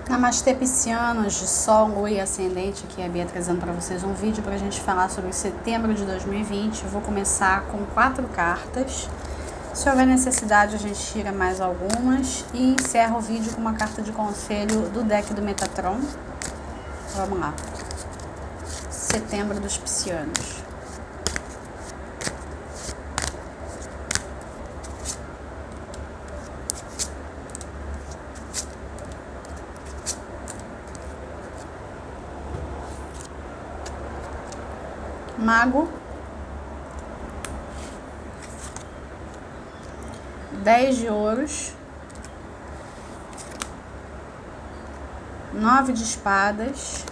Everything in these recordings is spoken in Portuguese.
Namastê, piscianos de Sol, Lua e Ascendente. Aqui é a Bia trazendo para vocês um vídeo para a gente falar sobre setembro de 2020. Eu vou começar com 4 cartas. Se houver necessidade, a gente tira mais algumas e encerra o vídeo com uma carta de conselho do deck do Metatron. Vamos lá. Setembro dos piscianos. Mago, 10 de ouros, 9 de espadas,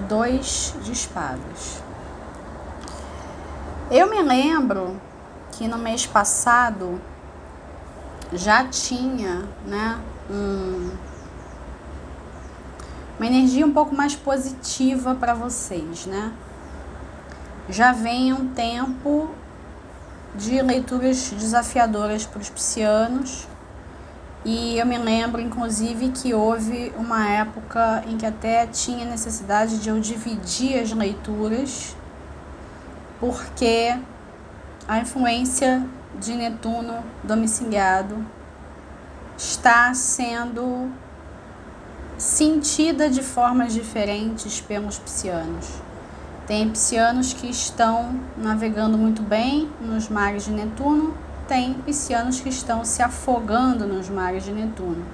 2 de espadas. Eu me lembro que no mês passado já tinha, uma energia um pouco mais positiva para vocês, Já vem um tempo de leituras desafiadoras para os piscianos e eu me lembro, inclusive, que houve uma época em que até tinha necessidade de eu dividir as leituras porque a influência de Netuno domiciliado está sendo sentida de formas diferentes pelos piscianos. Tem piscianos que estão navegando muito bem nos mares de Netuno, tem piscianos que estão se afogando nos mares de Netuno.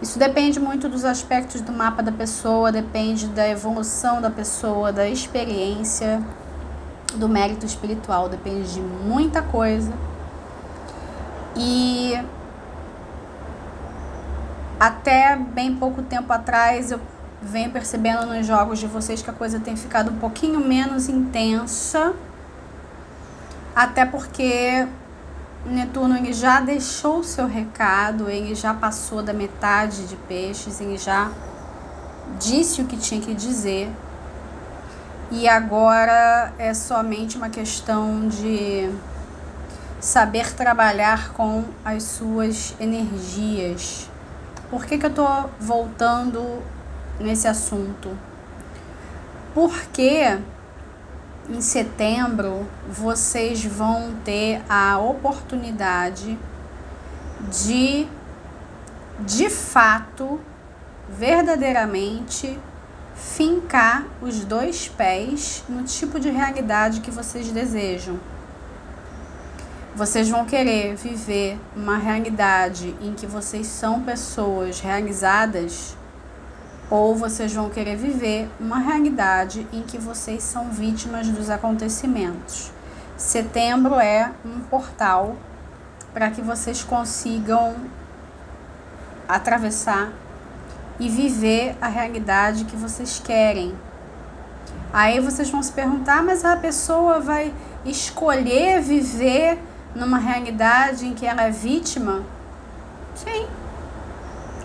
Isso depende muito dos aspectos do mapa da pessoa, depende da evolução da pessoa, da experiência, do mérito espiritual, depende de muita coisa. E até bem pouco tempo atrás eu venho percebendo nos jogos de vocês que a coisa tem ficado um pouquinho menos intensa, até porque Netuno ele já deixou o seu recado, ele já passou da metade de peixes, ele já disse o que tinha que dizer e agora é somente uma questão de saber trabalhar com as suas energias. Por que eu tô voltando nesse assunto? Porque em setembro vocês vão ter a oportunidade de fato, verdadeiramente, fincar os 2 pés no tipo de realidade que vocês desejam. Vocês vão querer viver uma realidade em que vocês são pessoas realizadas, ou vocês vão querer viver uma realidade em que vocês são vítimas dos acontecimentos. Setembro é um portal para que vocês consigam atravessar e viver a realidade que vocês querem. Aí vocês vão se perguntar, mas a pessoa vai escolher viver numa realidade em que ela é vítima? Sim,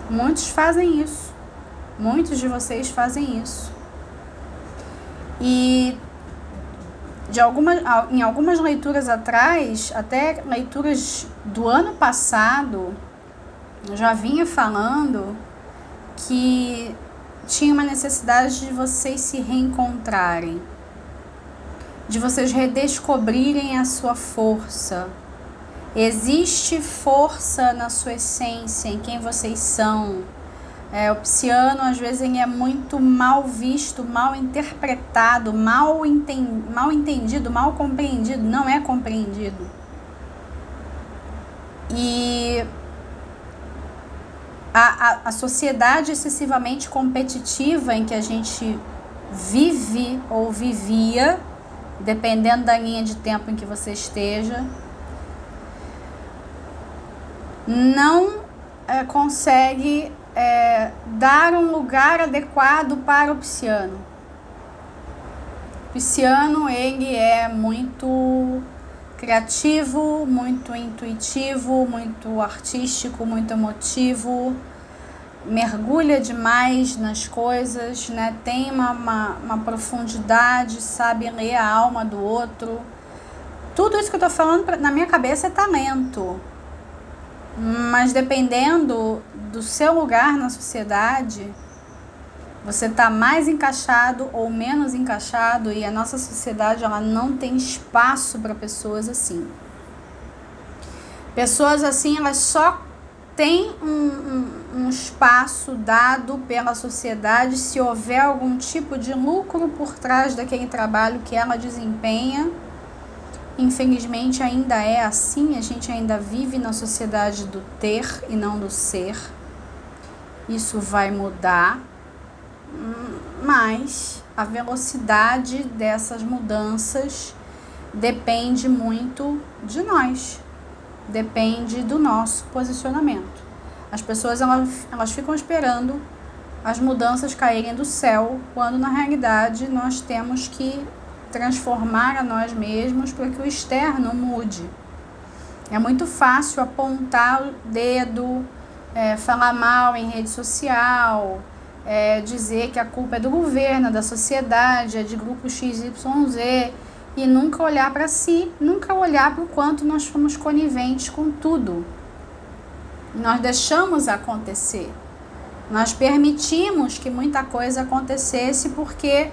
muitos fazem isso. Muitos de vocês fazem isso. E em algumas leituras atrás, até leituras do ano passado, eu já vinha falando que tinha uma necessidade de vocês se reencontrarem, de vocês redescobrirem a sua força. Existe força na sua essência, em quem vocês são. O pisciano, às vezes, ele é muito mal visto, mal interpretado, mal entendido, mal compreendido, não é compreendido. E a sociedade excessivamente competitiva em que a gente vive ou vivia, dependendo da linha de tempo em que você esteja, não consegue dar um lugar adequado para o pisciano. O pisciano, ele é muito criativo, muito intuitivo, muito artístico, muito emotivo, mergulha demais nas coisas, tem uma profundidade, sabe ler a alma do outro. Tudo isso que eu tô falando na minha cabeça é talento. Mas dependendo do seu lugar na sociedade, você está mais encaixado ou menos encaixado, e a nossa sociedade ela não tem espaço para pessoas assim. Pessoas assim, elas só têm um espaço dado pela sociedade se houver algum tipo de lucro por trás daquele trabalho que ela desempenha. Infelizmente ainda é assim, a gente ainda vive na sociedade do ter e não do ser. Isso vai mudar, mas a velocidade dessas mudanças depende muito de nós, depende do nosso posicionamento. As pessoas elas ficam esperando as mudanças caírem do céu, quando na realidade nós temos que transformar a nós mesmos para que o externo mude. É muito fácil apontar o dedo, falar mal em rede social, dizer que a culpa é do governo, da sociedade, é de grupo XYZ, e nunca olhar para si, nunca olhar para o quanto nós fomos coniventes com tudo. Nós deixamos acontecer. Nós permitimos que muita coisa acontecesse porque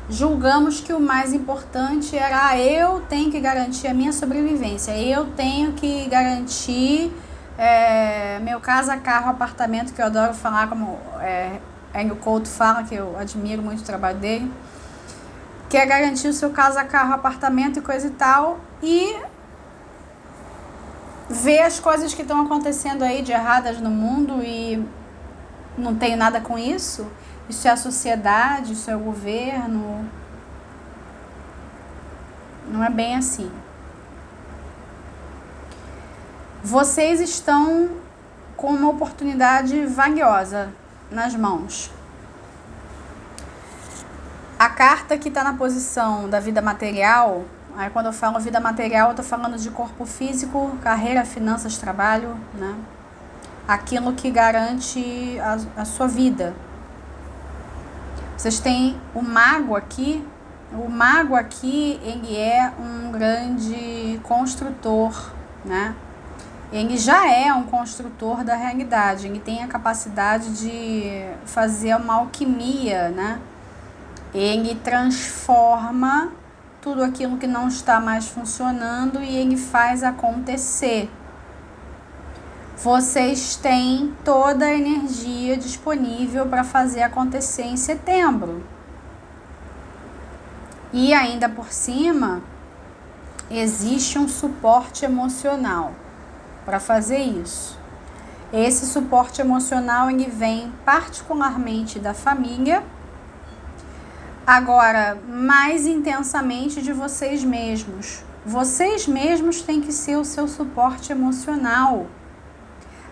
julgamos que o mais importante era eu tenho que garantir a minha sobrevivência, eu tenho que garantir meu casa, carro, apartamento, que eu adoro falar como Enio Couto fala, que eu admiro muito o trabalho dele, que é garantir o seu casa, carro, apartamento e coisa e tal, e ver as coisas que estão acontecendo aí de erradas no mundo e não tenho nada com isso. Isso é a sociedade, isso é o governo. Não é bem assim. Vocês estão com uma oportunidade valiosa nas mãos. A carta que está na posição da vida material, aí quando eu falo vida material, eu estou falando de corpo físico, carreira, finanças, trabalho, né? Aquilo que garante a sua vida. Vocês têm o mago aqui. O mago aqui, ele é um grande construtor, né? Ele já é um construtor da realidade. Ele tem a capacidade de fazer uma alquimia, né? Ele transforma tudo aquilo que não está mais funcionando e ele faz acontecer. Vocês têm toda a energia disponível para fazer acontecer em setembro. E ainda por cima, existe um suporte emocional para fazer isso. Esse suporte emocional ele vem particularmente da família, agora mais intensamente de vocês mesmos. Vocês mesmos têm que ser o seu suporte emocional.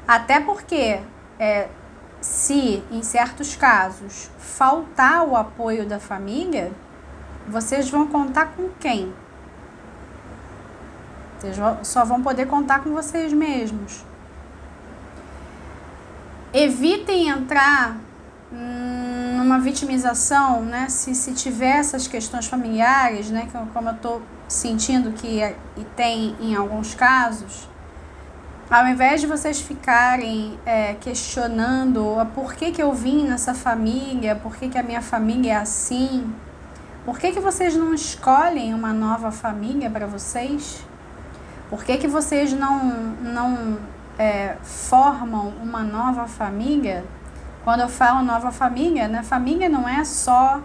Até porque, se em certos casos faltar o apoio da família, vocês vão contar com quem? Vocês só vão poder contar com vocês mesmos. Evitem entrar numa vitimização, né? Se tiver essas questões familiares, né? Como eu estou sentindo que e tem em alguns casos. Ao invés de vocês ficarem questionando por que eu vim nessa família, por que a minha família é assim, por que vocês não escolhem uma nova família para vocês? Por que vocês não formam uma nova família? Quando eu falo nova família, né, família não é só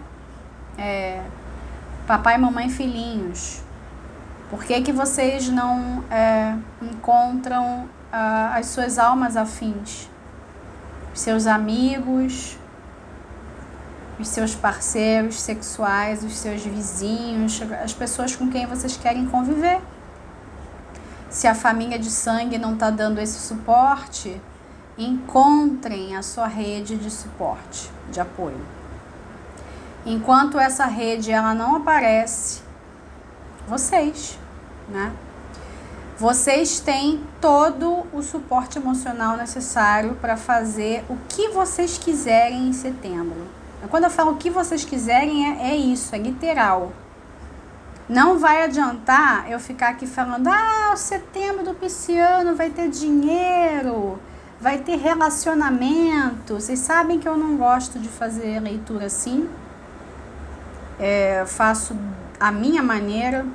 papai, mamãe, filhinhos. Por que vocês não encontram as suas almas afins? Os seus amigos, os seus parceiros sexuais, os seus vizinhos, as pessoas com quem vocês querem conviver. Se a família de sangue não está dando esse suporte, encontrem a sua rede de suporte, de apoio. Enquanto essa rede ela não aparece, vocês, né? Vocês têm todo o suporte emocional necessário para fazer o que vocês quiserem em setembro. Quando eu falo o que vocês quiserem, é isso, é literal. Não vai adiantar eu ficar aqui falando, o setembro do pisciano vai ter dinheiro, vai ter relacionamento. Vocês sabem que eu não gosto de fazer leitura assim. Faço a minha maneira.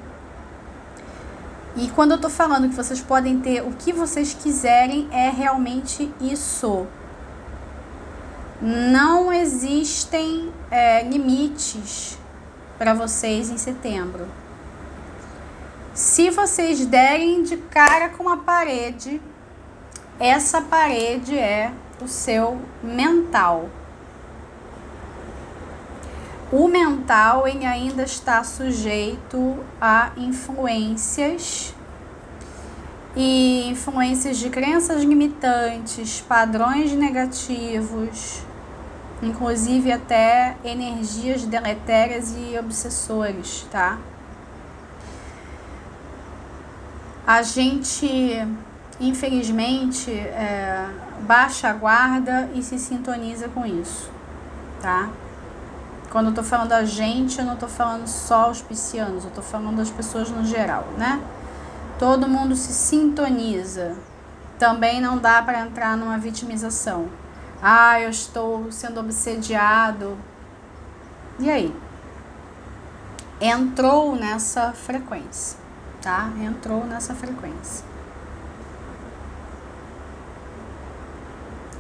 E quando eu tô falando que vocês podem ter o que vocês quiserem, é realmente isso. Não existem limites para vocês em setembro. Se vocês derem de cara com a parede, essa parede é o seu mental. O mental ele ainda está sujeito a influências de crenças limitantes, padrões negativos, inclusive até energias deletérias e obsessores, tá? A gente, infelizmente, baixa a guarda e se sintoniza com isso, tá? Quando eu tô falando da gente, eu não tô falando só os piscianos, eu tô falando das pessoas no geral, né? Todo mundo se sintoniza. Também não dá para entrar numa vitimização. Eu estou sendo obsediado. E aí? Entrou nessa frequência, tá? Entrou nessa frequência.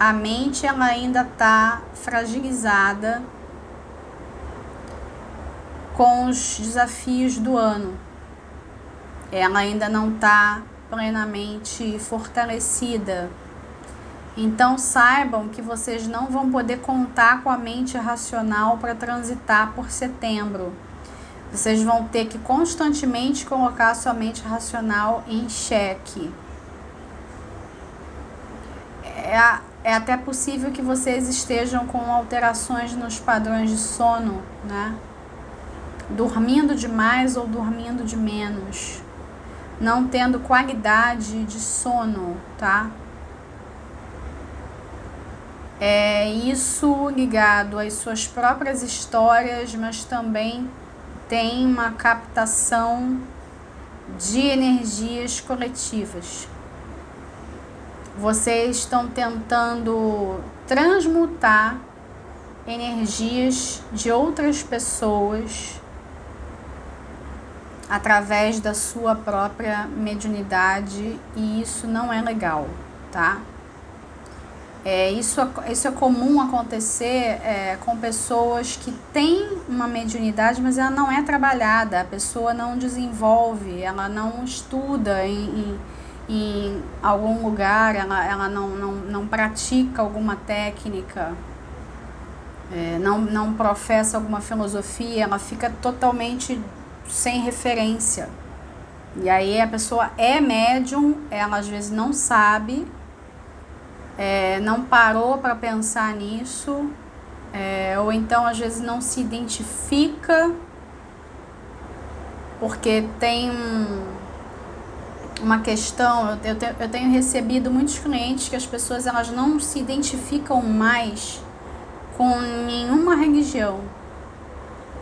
A mente, ela ainda tá fragilizada com os desafios do ano. Ela ainda não está plenamente fortalecida. Então saibam que vocês não vão poder contar com a mente racional para transitar por setembro. Vocês vão ter que constantemente colocar a sua mente racional em xeque. É até possível que vocês estejam com alterações nos padrões de sono, né? Dormindo demais ou dormindo de menos. Não tendo qualidade de sono, tá? Isso ligado às suas próprias histórias, mas também tem uma captação de energias coletivas. Vocês estão tentando transmutar energias de outras pessoas através da sua própria mediunidade, e isso não é legal, tá? Isso é comum acontecer com pessoas que têm uma mediunidade, mas ela não é trabalhada, a pessoa não desenvolve, ela não estuda em algum lugar, ela não pratica alguma técnica, não professa alguma filosofia, ela fica totalmente sem referência. E aí a pessoa é médium, ela às vezes não sabe, não parou para pensar nisso, ou então às vezes não se identifica, porque tem uma questão. Eu tenho recebido muitos clientes que as pessoas elas não se identificam mais com nenhuma religião.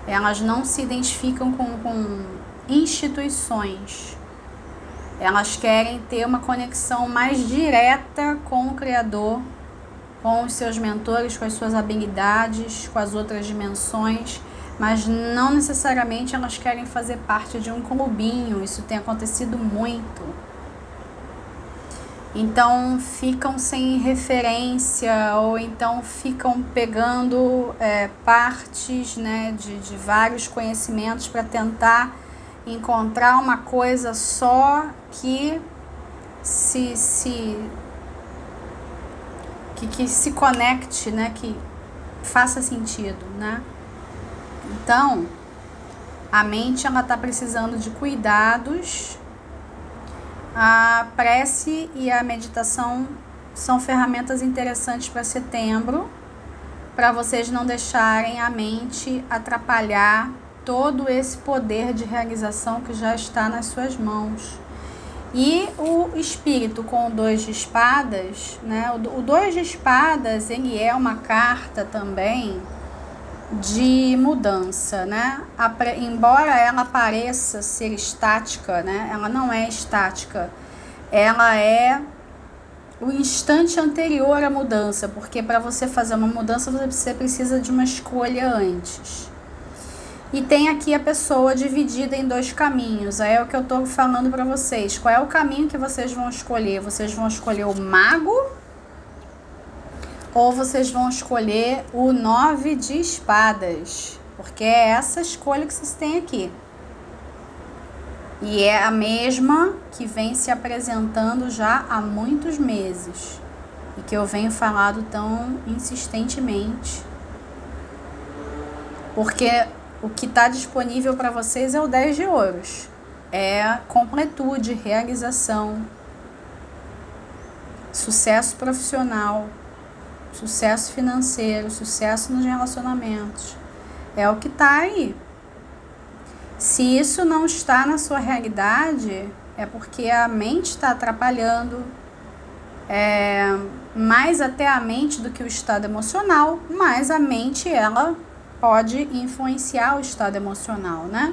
Elas não se identificam com instituições. Elas querem ter uma conexão mais direta com o Criador, com os seus mentores, com as suas habilidades, com as outras dimensões, mas não necessariamente elas querem fazer parte de um clubinho. Isso tem acontecido muito. Então ficam sem referência, ou então ficam pegando partes, né, de vários conhecimentos para tentar encontrar uma coisa só que se conecte, né, que faça sentido, né? Então, a mente ela está precisando de cuidados. A prece e a meditação são ferramentas interessantes para setembro, para vocês não deixarem a mente atrapalhar todo esse poder de realização que já está nas suas mãos. E o espírito com o 2 de espadas, né? O 2 de espadas, ele é uma carta também de mudança, né? Embora ela pareça ser estática, né? Ela não é estática. Ela é o instante anterior à mudança, porque para você fazer uma mudança você precisa de uma escolha antes. E tem aqui a pessoa dividida em dois caminhos. Aí é o que eu estou falando para vocês. Qual é o caminho que vocês vão escolher? Vocês vão escolher o mago ou vocês vão escolher o 9 de espadas? Porque é essa escolha que vocês têm aqui. E é a mesma que vem se apresentando já há muitos meses. E que eu venho falando tão insistentemente. Porque o que está disponível para vocês é o 10 de ouros. É completude, realização, sucesso profissional, sucesso financeiro, sucesso nos relacionamentos. É o que está aí. Se isso não está na sua realidade, é porque a mente está atrapalhando, mais até a mente do que o estado emocional, mas a mente, ela pode influenciar o estado emocional, né?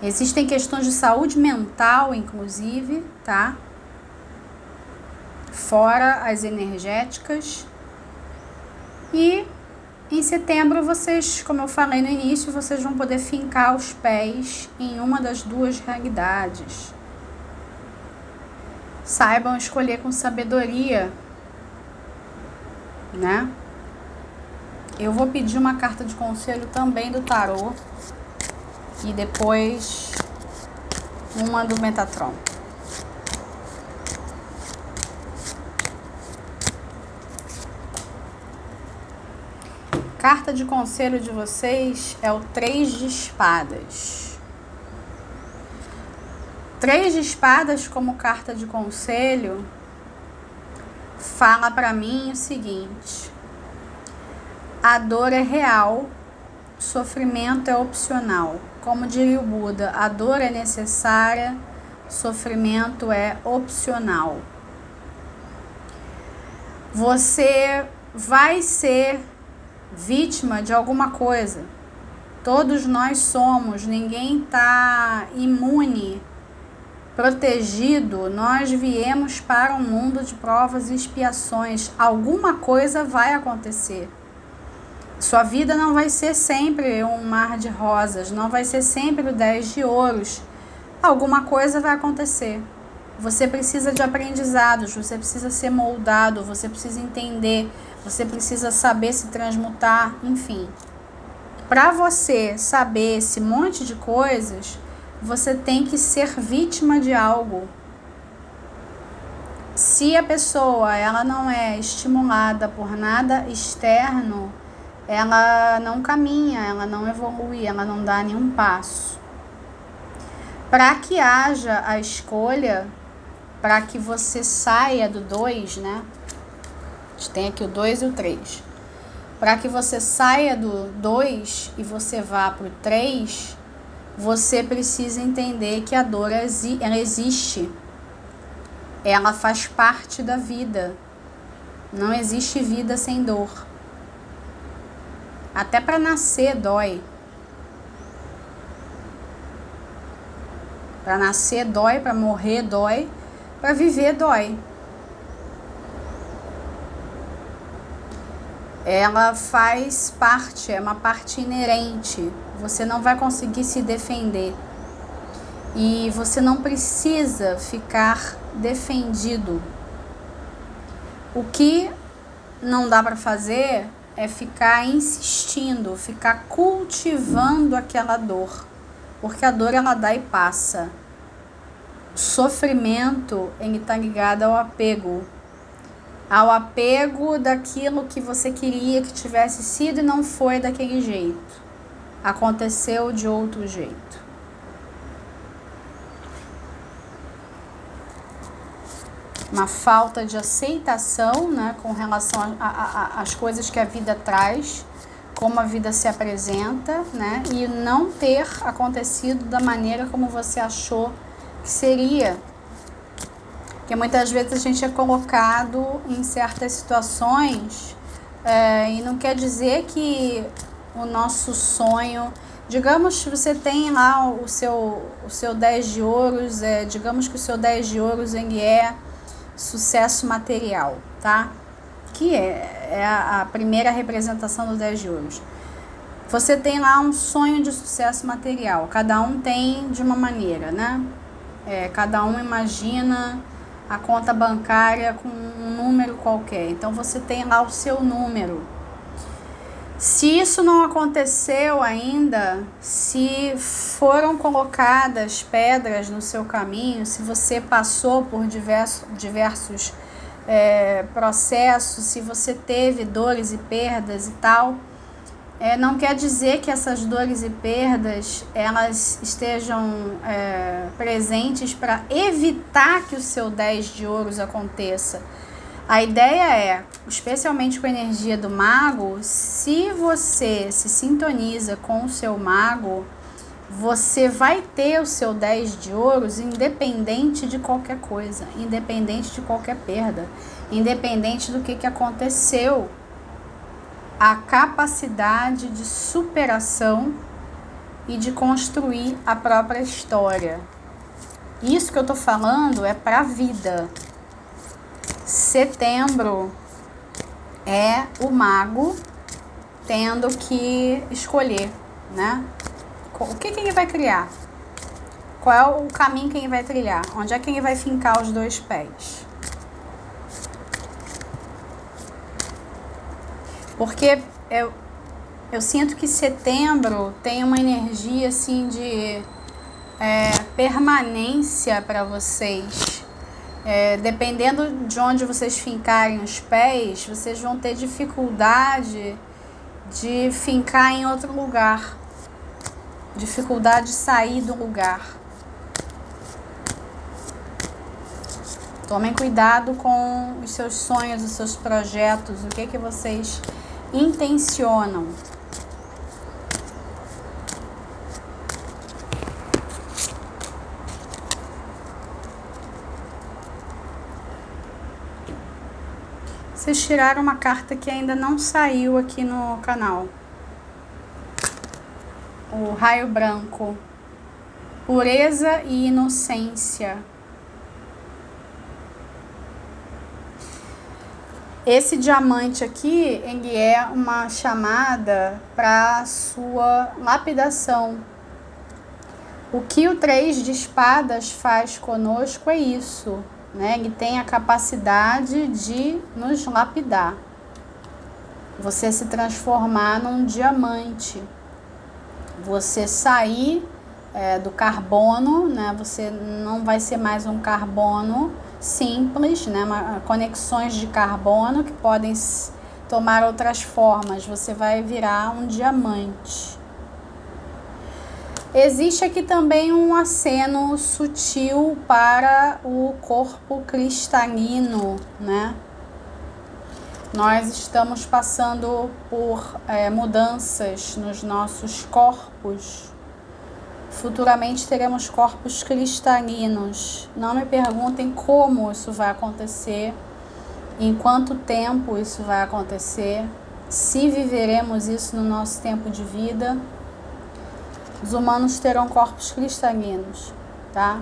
Existem questões de saúde mental, inclusive, tá? Fora as energéticas. E em setembro vocês, como eu falei no início, vocês vão poder fincar os pés em uma das duas realidades. Saibam escolher com sabedoria, né? Eu vou pedir uma carta de conselho também do tarô e depois uma do Metatron. Carta de conselho de vocês é o 3 de espadas. 3 de espadas como carta de conselho fala para mim o seguinte: a dor é real, sofrimento é opcional. Como diria o Buda, a dor é necessária, sofrimento é opcional. Você vai ser vítima de alguma coisa. Todos nós somos, ninguém está imune, protegido. Nós viemos para um mundo de provas e expiações. Alguma coisa vai acontecer. Sua vida não vai ser sempre um mar de rosas, não vai ser sempre o 10 de ouros. Alguma coisa vai acontecer. Você precisa de aprendizados, você precisa ser moldado, você precisa entender, você precisa saber se transmutar, enfim. Para você saber esse monte de coisas, você tem que ser vítima de algo. Se a pessoa ela não é estimulada por nada externo, ela não caminha, ela não evolui, ela não dá nenhum passo. Para que haja a escolha, para que você saia do 2, né? A gente tem aqui o 2 e o 3. Para que você saia do 2 e você vá para o 3, você precisa entender que a dor ela existe. Ela faz parte da vida. Não existe vida sem dor. Até para nascer dói. Para nascer dói, para morrer dói, para viver dói. Ela faz parte, é uma parte inerente. Você não vai conseguir se defender. E você não precisa ficar defendido. O que não dá para fazer é ficar insistindo, ficar cultivando aquela dor. Porque a dor ela dá e passa. O sofrimento ele está ligado ao apego. Ao apego daquilo que você queria que tivesse sido e não foi daquele jeito. Aconteceu de outro jeito. Uma falta de aceitação, né, com relação às coisas que a vida traz, como a vida se apresenta, né, e não ter acontecido da maneira como você achou que seria. Porque muitas vezes a gente é colocado em certas situações e não quer dizer que o nosso sonho. Digamos que você tem lá o seu 10 de ouros, digamos que o seu 10 de ouros ele é sucesso material, tá? Que é a primeira representação do 10 de ouros. Você tem lá um sonho de sucesso material, cada um tem de uma maneira, né? Cada um imagina a conta bancária com um número qualquer, então você tem lá o seu número. Se isso não aconteceu ainda, se foram colocadas pedras no seu caminho, se você passou por diversos processos, se você teve dores e perdas e tal, não quer dizer que essas dores e perdas elas estejam presentes para evitar que o seu 10 de ouros aconteça. A ideia é, especialmente com a energia do mago, se você se sintoniza com o seu mago, você vai ter o seu 10 de ouros independente de qualquer coisa, independente de qualquer perda, independente do que aconteceu. A capacidade de superação e de construir a própria história. Isso que eu tô falando é para a vida. Setembro é o mago tendo que escolher, né? O que ele vai criar? Qual é o caminho que ele vai trilhar? Onde é que ele vai fincar os 2 pés? Porque eu sinto que setembro tem uma energia assim de permanência para vocês. Dependendo de onde vocês fincarem os pés, vocês vão ter dificuldade de fincar em outro lugar. Dificuldade de sair do lugar. Tomem cuidado com os seus sonhos, os seus projetos, o que vocês intencionam. Vocês tiraram uma carta que ainda não saiu aqui no canal. O raio branco. Pureza e inocência. Esse diamante aqui, ele é uma chamada para a sua lapidação. O que o 3 de espadas faz conosco é isso, né? Ele tem a capacidade de nos lapidar. Você se transformar num diamante. Você sair do carbono, né? Você não vai ser mais um carbono simples, né? Conexões de carbono que podem tomar outras formas. Você vai virar um diamante. Existe aqui também um aceno sutil para o corpo cristalino, né? Nós estamos passando por mudanças nos nossos corpos. Futuramente teremos corpos cristalinos. Não me perguntem como isso vai acontecer, em quanto tempo isso vai acontecer, se viveremos isso no nosso tempo de vida. Os humanos terão corpos cristalinos, tá?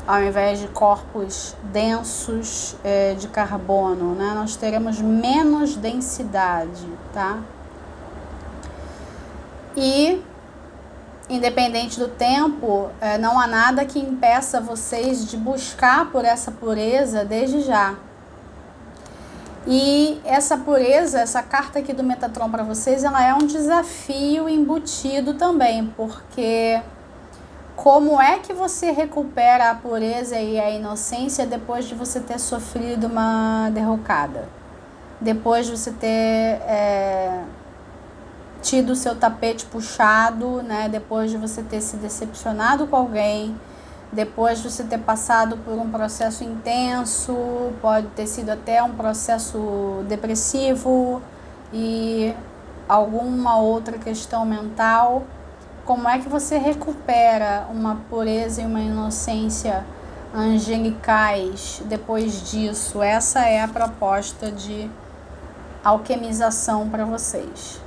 Ao invés de corpos densos de carbono, né? Nós teremos menos densidade, tá? E independente do tempo, não há nada que impeça vocês de buscar por essa pureza desde já. E essa pureza, essa carta aqui do Metatron para vocês, ela é um desafio embutido também, porque como é que você recupera a pureza e a inocência depois de você ter sofrido uma derrocada? Depois de você ter tido o seu tapete puxado, né? Depois de você ter se decepcionado com alguém, depois de você ter passado por um processo intenso, pode ter sido até um processo depressivo e alguma outra questão mental. Como é que você recupera uma pureza e uma inocência angelicais depois disso? Essa é a proposta de alquimização para vocês.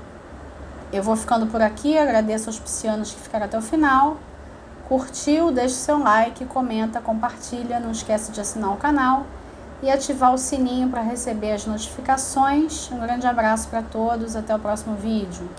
Eu vou ficando por aqui, agradeço aos piscianos que ficaram até o final. Curtiu, deixa o seu like, comenta, compartilha, não esquece de assinar o canal e ativar o sininho para receber as notificações. Um grande abraço para todos, até o próximo vídeo.